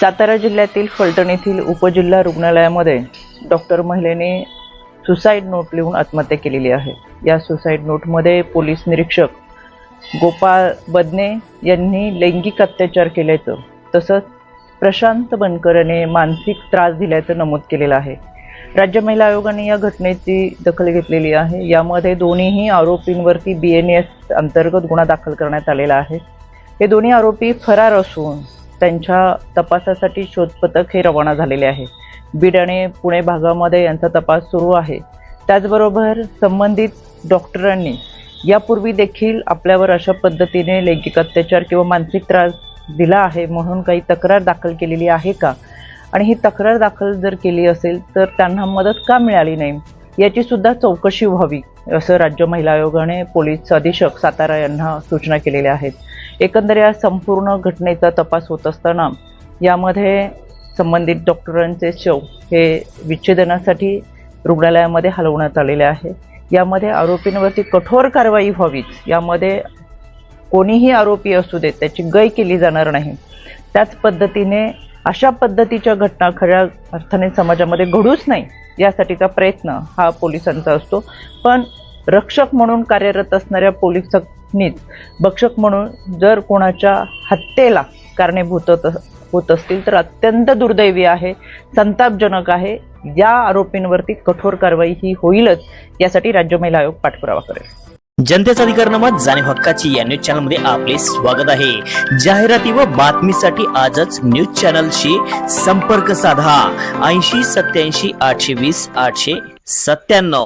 सातारा जिल्ह्यातील फलटण येथील उपजिल्हा रुग्णालयामध्ये डॉक्टर महिलेने सुसाईड नोट लिहून आत्महत्या केलेली आहे। या सुसाईड नोटमध्ये पोलीस निरीक्षक गोपाळ बदने यांनी लैंगिक अत्याचार केल्याचं तसंच प्रशांत बनकर याने मानसिक त्रास दिल्याचं नमूद केलेलं आहे। राज्य महिला आयोगाने या घटनेची दखल घेतलेली आहे। यामध्ये दोन्ही आरोपींवरती BNS अंतर्गत गुन्हा दाखल करण्यात आलेला आहे। हे दोन्ही आरोपी फरार असून त्यांच्या तपासासाठी शोध पथक हे रवाना झालेले आहे। बीड आणि पुणे भागामध्ये यांचा तपास सुरू आहे। त्याचबरोबर संबंधित डॉक्टरांनी यापूर्वी देखील आपल्यावर अशा पद्धतीने लैंगिक अत्याचार किंवा मानसिक त्रास दिला आहे म्हणून काही तक्रार दाखल केलेली आहे का, आणि ही तक्रार दाखल जर केली असेल तर त्यांना मदत का मिळाली नाही याची सुद्धा चौकशी व्हावी असं राज्य महिला आयोगाने पोलीस अधीक्षक सातारा यांना सूचना केलेल्या आहेत। एकंदर या संपूर्ण घटनेचा तपास होत असताना यामध्ये संबंधित डॉक्टरांचे शव हे विच्छेदनासाठी रुग्णालयामध्ये हलवण्यात आलेले आहे। यामध्ये आरोपींवरती कठोर कारवाई व्हावी, यामध्ये कोणीही आरोपी असू दे त्याची गय केली जाणार नाही। त्याच पद्धतीने अशा पद्धतीच्या घटना खऱ्या अर्थाने समाजामध्ये घडूच नाही यासाठीचा प्रयत्न हा पोलिसांचा असतो। पण रक्षक म्हणून कार्यरत असणाऱ्या पोलिसांनीच भक्षक म्हणून जर कोणाच्या हत्येला कारणीभूत होत असतील तर अत्यंत दुर्दैवी आहे, संतापजनक आहे। या आरोपींवरती कठोर कारवाई ही होईलच, यासाठी राज्य महिला आयोग पाठपुरावा करेल। जनतेचा अधिकारनामा जाणीव हक्काची या न्यूज चॅनल मध्ये आपले स्वागत आहे। जाहिराती व बातमीसाठी आजच न्यूज चॅनलशी संपर्क साधा 80 87 820 897।